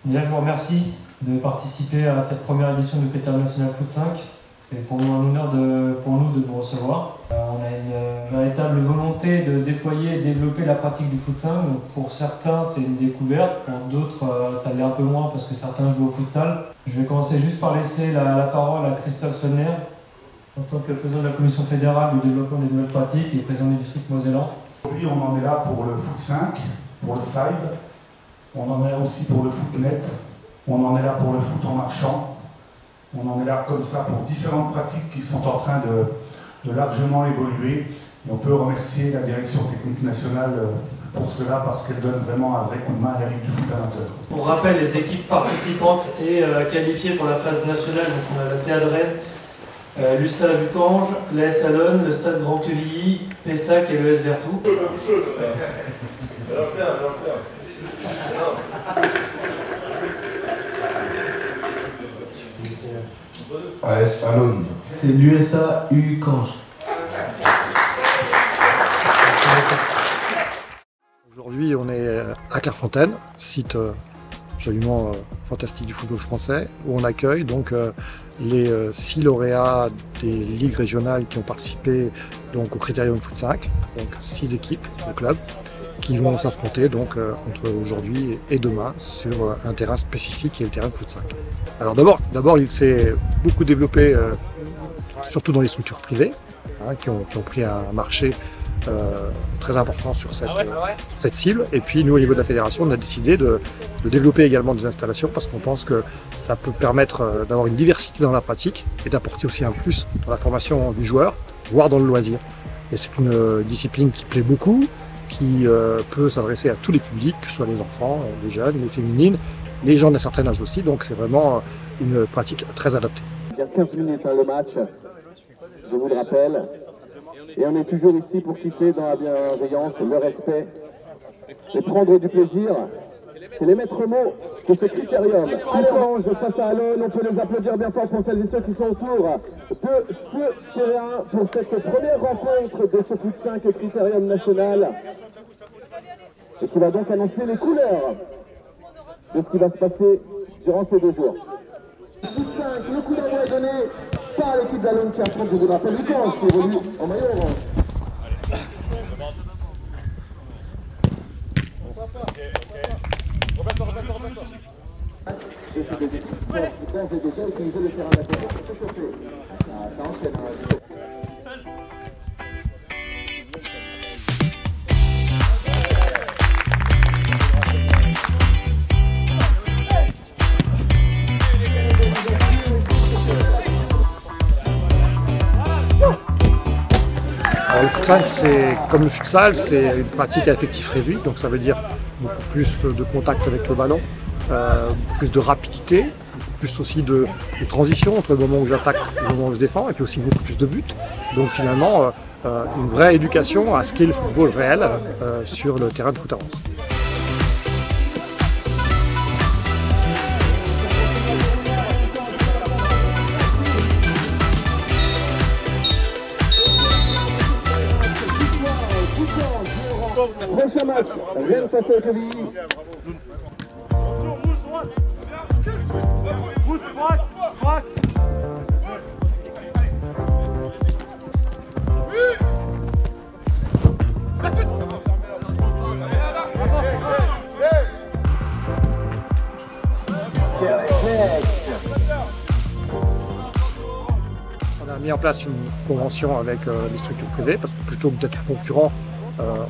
Déjà, je vous remercie de participer à cette première édition du Critérium National Foot 5. C'est pour nous un honneur pour nous de vous recevoir. On a une véritable volonté de déployer et développer la pratique du foot 5. Donc pour certains, c'est une découverte. Pour d'autres, ça l'est un peu moins parce que certains jouent au futsal. Je vais commencer juste par laisser la parole à Christophe Sonner, en tant que président de la commission fédérale du développement des nouvelles pratiques et président du district Mosellan. Aujourd'hui, on en est là pour le foot 5, pour le 5. On en est là aussi pour le foot net. On en est là pour le foot en marchant. On en est là comme ça pour différentes pratiques qui sont en train de largement évoluer. Et on peut remercier la direction technique nationale pour cela parce qu'elle donne vraiment un vrai coup de main à la Ligue du foot amateur. Pour rappel, les équipes participantes et qualifiées pour la phase nationale, donc on a la Théâtre Rennes, l'USA Jucange, l'AS Allonne, le Stade Grand Quevilly, Pessac et l'ES Vertou. AS Allonne. C'est l'USA Jucange. Aujourd'hui, on est à Clairefontaine, site absolument fantastique du football français, où on accueille donc les 6 lauréats des ligues régionales qui ont participé donc au Critérium Foot 5, donc 6 équipes de clubs qui vont s'affronter donc entre aujourd'hui et demain sur un terrain spécifique qui est le terrain de foot 5. Alors d'abord il s'est beaucoup développé surtout dans les structures privées qui ont pris un marché très important sur cette cible. Et puis nous au niveau de la fédération on a décidé de développer également des installations parce qu'on pense que ça peut permettre d'avoir une diversité dans la pratique et d'apporter aussi un plus dans la formation du joueur, voire dans le loisir. Et c'est une discipline qui plaît beaucoup, qui peut s'adresser à tous les publics, que ce soit les enfants, les jeunes, les féminines, les gens d'un certain âge aussi, donc c'est vraiment une pratique très adaptée. Il y a 15 minutes le match, je vous le rappelle, et on est toujours ici pour kiffer dans la bienveillance, le respect, et prendre du plaisir. C'est les maîtres mots de ce critérium. Allons, je passe à Allonne, on peut les applaudir bien fort pour celles et ceux qui sont autour de ce terrain pour cette première rencontre de ce foot 5 critérium national. Et qui va donc annoncer les couleurs de ce qui va se passer durant ces 2 jours. Foot 5, le coup d'envoi est donné par l'équipe d'Allonne qui affronte, je vous le rappelle, Jucange qui évolue en maillot orange. Alors, le foot 5, c'est comme le futsal, c'est une pratique à effectif réduit, donc ça veut dire beaucoup plus de contact avec le ballon, beaucoup plus de rapidité, beaucoup plus aussi de transition entre le moment où j'attaque et le moment où je défends, et puis aussi beaucoup plus de buts. Donc finalement, une vraie éducation à ce qu'est le football réel sur le terrain de foot à 11. Prochain match, Rennes face à Quevilly. On a mis en place une convention avec les structures privées parce que plutôt que d'être concurrents,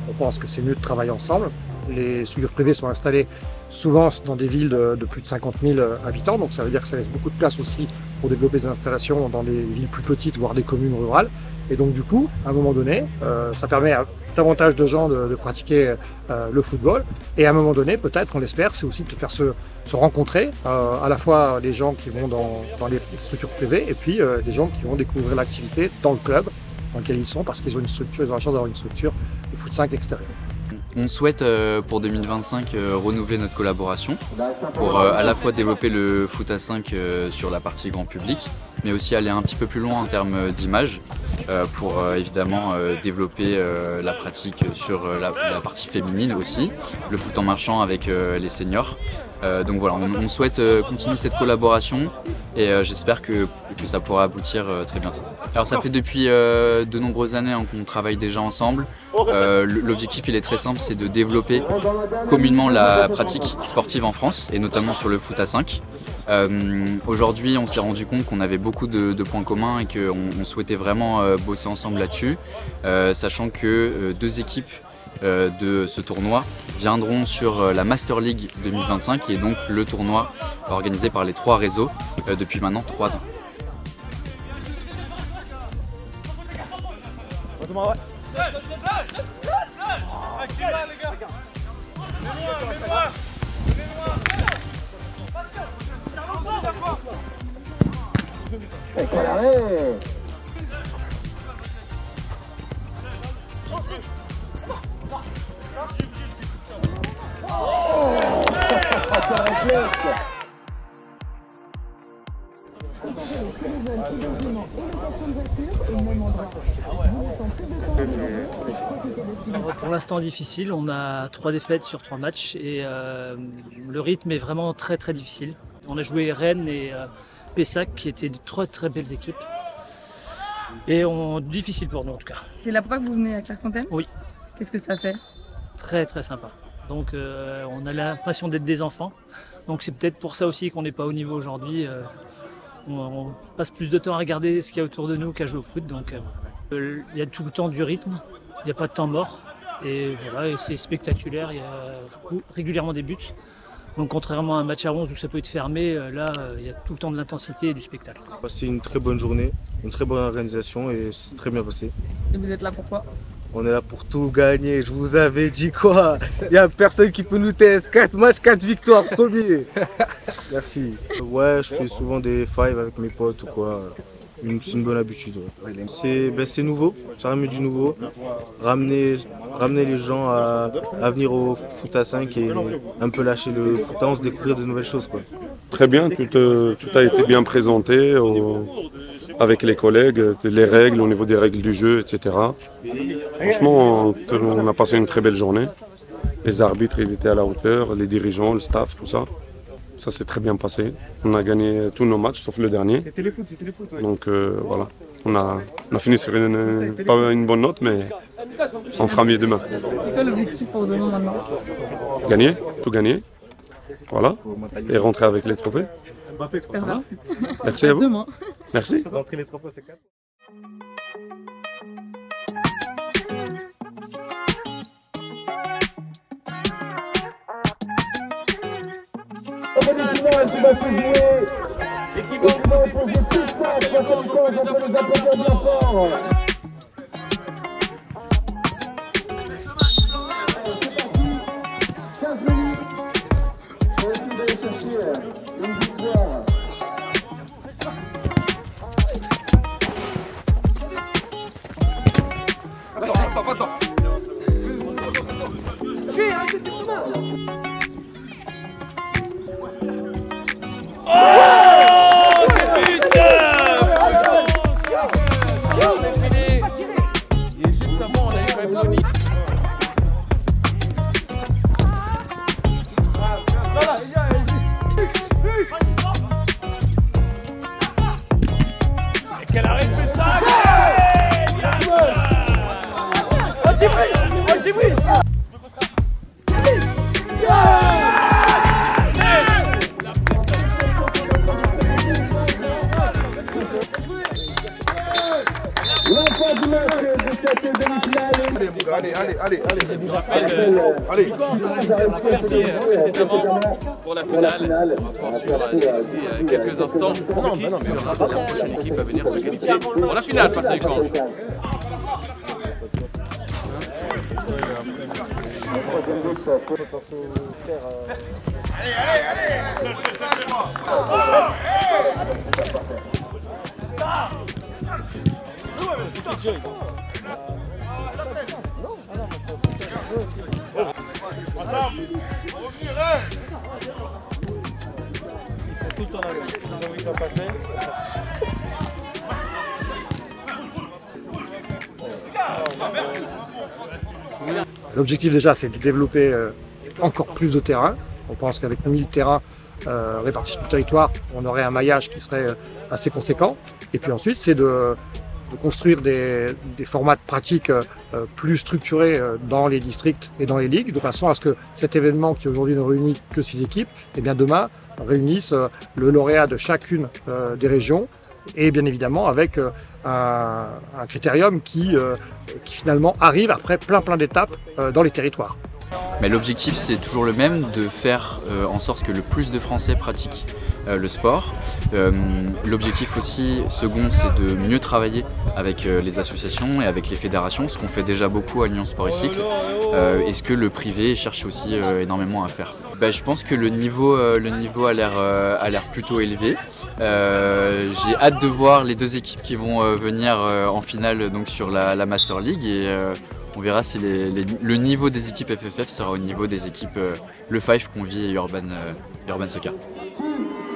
on pense que c'est mieux de travailler ensemble. Les structures privées sont installées souvent dans des villes de plus de 50 000 habitants, donc ça veut dire que ça laisse beaucoup de place aussi pour développer des installations dans des villes plus petites, voire des communes rurales. Et donc du coup, à un moment donné, ça permet à davantage de gens de pratiquer le football. Et à un moment donné, peut-être, on l'espère, c'est aussi de faire se rencontrer, à la fois les gens qui vont dans les structures privées et puis des gens qui vont découvrir l'activité dans le club dans lequel ils sont parce qu'ils ont une structure, ils ont la chance d'avoir une structure de foot 5 extérieure. On souhaite pour 2025 renouveler notre collaboration pour à la fois développer le foot à 5 sur la partie grand public, mais aussi aller un petit peu plus loin en termes d'image pour évidemment développer la pratique sur la partie féminine aussi, le foot en marchant avec les seniors. Donc voilà, on souhaite continuer cette collaboration et j'espère que ça pourra aboutir très bientôt. Alors ça fait depuis de nombreuses années qu'on travaille déjà ensemble. L'objectif il est très simple, c'est de développer communément la pratique sportive en France et notamment sur le foot à 5. Aujourd'hui on s'est rendu compte qu'on avait beaucoup de points communs et qu'on souhaitait vraiment bosser ensemble là-dessus, sachant que 2 équipes de ce tournoi viendront sur la Master League 2025 qui est donc le tournoi organisé par les 3 réseaux depuis maintenant 3 ans. Pour l'instant difficile, on a 3 défaites sur 3 matchs et le rythme est vraiment très difficile. On a joué Rennes et Pessac qui étaient de 3 très belles équipes et difficile pour nous en tout cas. C'est la première fois que vous venez à Clairefontaine? Oui. Qu'est-ce que ça fait? Très sympa. Donc on a l'impression d'être des enfants. Donc c'est peut-être pour ça aussi qu'on n'est pas au niveau aujourd'hui. On passe plus de temps à regarder ce qu'il y a autour de nous qu'à jouer au foot. Donc il y a tout le temps du rythme, il n'y a pas de temps mort. Et voilà, c'est spectaculaire, il y a régulièrement des buts. Donc contrairement à un match à 11 où ça peut être fermé, là il y a tout le temps de l'intensité et du spectacle. C'est une très bonne journée, une très bonne organisation et c'est très bien passé. Et vous êtes là pourquoi? On est là pour tout gagner, je vous avais dit quoi? Il n'y a personne qui peut nous tester. 4 matchs, 4 victoires, premier. Merci. Ouais, je fais souvent des fives avec mes potes ou quoi. C'est une bonne habitude. Ouais. C'est nouveau, ça ramène du nouveau. Ramener les gens à venir au foot à 5 et un peu lâcher le foot à 11, découvrir de nouvelles choses, quoi. Très bien, tout a été bien présenté avec les collègues, les règles, au niveau des règles du jeu, etc. Franchement, on a passé une très belle journée. Les arbitres ils étaient à la hauteur, les dirigeants, le staff, tout ça. Ça s'est très bien passé. On a gagné tous nos matchs, sauf le dernier. Donc voilà, on a fini sur pas une bonne note, mais on fera mieux demain. C'est quoi l'objectif pour demain maintenant? Gagner, tout gagner. Voilà, et rentrer avec les trophées. Voilà. Merci à vous. Merci. Rentrer les trophées, c'est 4. Quelle arrête Pessac! Djibril! Allez. Merci précédemment pour la finale. On va poursuivre d'ici quelques instants qui sera la prochaine équipe à venir se qualifier pour la finale face à Ucange. Tout le temps là, ils ont vu ça passer. L'objectif déjà, c'est de développer encore plus de terrains. On pense qu'avec 1000 terrains répartis sur le territoire, on aurait un maillage qui serait assez conséquent. Et puis ensuite, c'est de construire des formats de pratique plus structurés dans les districts et dans les ligues, de façon à ce que cet événement qui aujourd'hui ne réunit que 6 équipes, et bien demain réunisse le lauréat de chacune des régions, et bien évidemment avec un critérium qui finalement arrive après plein d'étapes dans les territoires. Mais l'objectif c'est toujours le même, de faire en sorte que le plus de Français pratiquent le sport. L'objectif aussi second, c'est de mieux travailler avec les associations et avec les fédérations, ce qu'on fait déjà beaucoup à Lyon Sport et Cycle, et ce que le privé cherche aussi énormément à faire. Je pense que le niveau a l'air plutôt élevé. J'ai hâte de voir les deux équipes qui vont venir en finale donc sur la Master League, et on verra si le niveau des équipes FFF sera au niveau des équipes Le Five, Convi et Urban Soccer.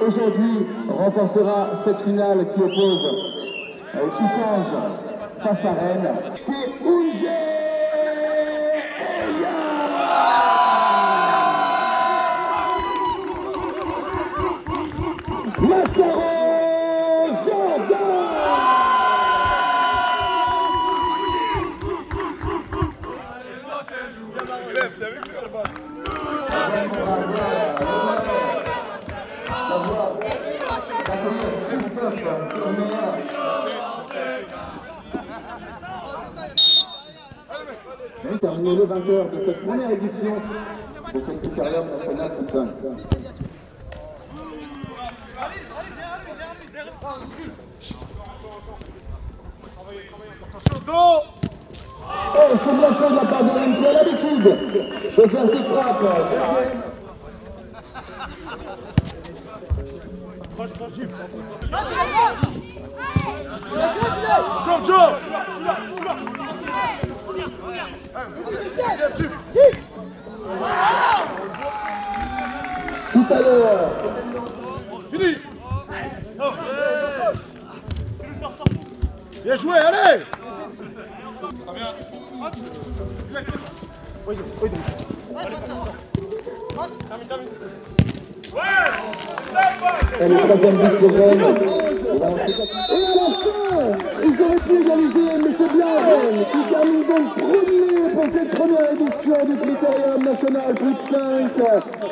Aujourd'hui remportera cette finale qui oppose Sousange face à Rennes. C'est Ounze Massaro Jordan. Terminé le vainqueur de cette première édition de ce Critérium national Foot 5. Oh, c'est bien fait de la part de Rennes qui a l'habitude de faire ses frappes. Tout à l'heure. Fini. Bien joué, allez. Et le troisième but de Rennes. Et à la fin, ils auraient pu égaliser, mais c'est bien Rennes qui termine donc premier pour cette première édition du Critérium national Foot 5.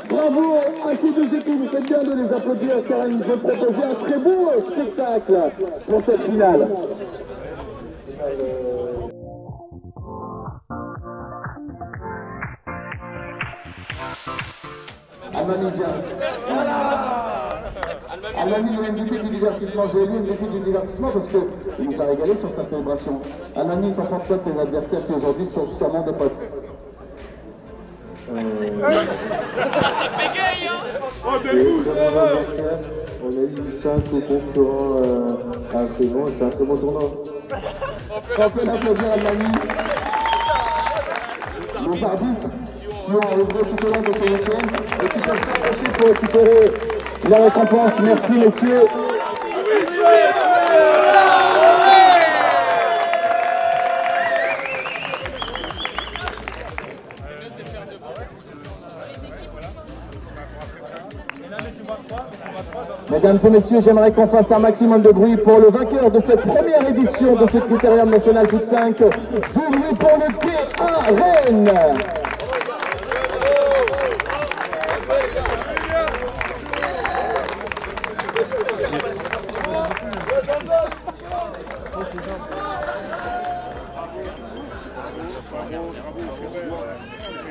Bravo à ces deux équipes, vous faites bien de les applaudir car elles nous ont proposé un très beau spectacle pour cette finale. Almani vient. Almani, le MVP du divertissement. J'ai élu le MVP du divertissement parce qu'il nous a régalé sur sa célébration. Almani, t'en penses quoi de tes adversaires qui aujourd'hui sont sûrement des potes? On a eu 5 concurrents assez bons, c'est un très bon tournoi. On peut l'applaudir Almani. Nos arbitres qui ont œuvré tout au long de ce week-end et qui peuvent s'approcher pour récupérer la récompense. Merci messieurs. Mesdames et messieurs, j'aimerais qu'on fasse un maximum de bruit pour le vainqueur de cette première édition de ce Critérium national Foot 5. Du bruit pour le TA Rennes.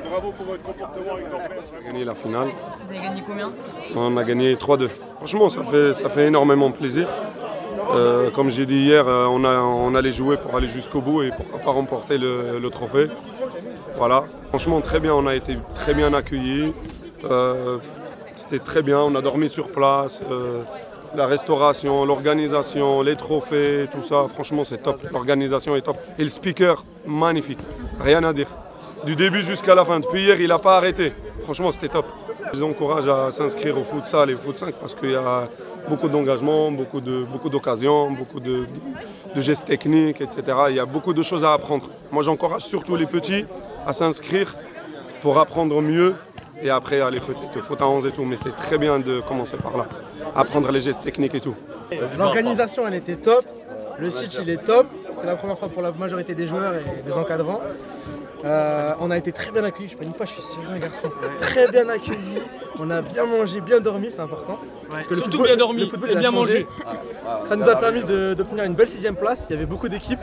Bravo pour votre comportement exemplaire. On a gagné la finale. Vous avez gagné combien? On a gagné 3-2. Franchement, ça fait énormément plaisir. Comme j'ai dit hier, on allait jouer pour aller jusqu'au bout et pourquoi pas remporter le trophée. Voilà. Franchement, très bien, on a été très bien accueillis. C'était très bien, on a dormi sur place. La restauration, l'organisation, les trophées, tout ça, franchement, c'est top. L'organisation est top. Et le speaker, magnifique. Rien à dire. Du début jusqu'à la fin. Depuis hier, il n'a pas arrêté. Franchement, c'était top. Je les encourage à s'inscrire au futsal et au foot 5 parce qu'il y a beaucoup d'engagement, beaucoup d'occasions, beaucoup de gestes techniques, etc. Il y a beaucoup de choses à apprendre. Moi, j'encourage surtout les petits à s'inscrire pour apprendre mieux et après aller peut-être au foot à 11 et tout. Mais c'est très bien de commencer par là, apprendre les gestes techniques et tout. L'organisation, elle était top. Le site, il est top. C'était la première fois pour la majorité des joueurs et des encadrants. On a été très bien accueillis, je ne pas, je suis sérieux garçon. Très bien accueillis, on a bien mangé, bien dormi, c'est important. Parce que le Surtout football, bien dormi, le football, et il a bien changé. mangé. Ça nous a permis d'obtenir une belle 6ème place, il y avait beaucoup d'équipes.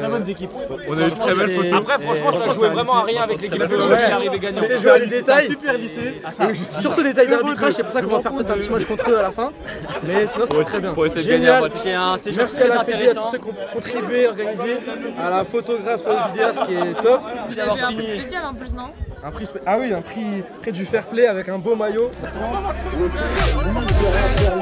Très bonnes équipes. On a eu de très belles photos. Après, franchement, ça jouait vraiment à rien avec l'équipe qui arrivait gagnant. C'est joué à des détails. Super lycée. Surtout des détails d'arbitrage, c'est pour ça qu'on va faire peut-être un petit match contre eux à la fin. Mais sinon, c'était très bien. Pour essayer de gagner un match. Merci à la Fédé, à tous ceux qui ont contribué, organisé, à la photographe vidéaste qui est top. Vous avez un prix spécial en plus, non? Ah oui, un prix du fair play avec un beau maillot. On va demander de revenir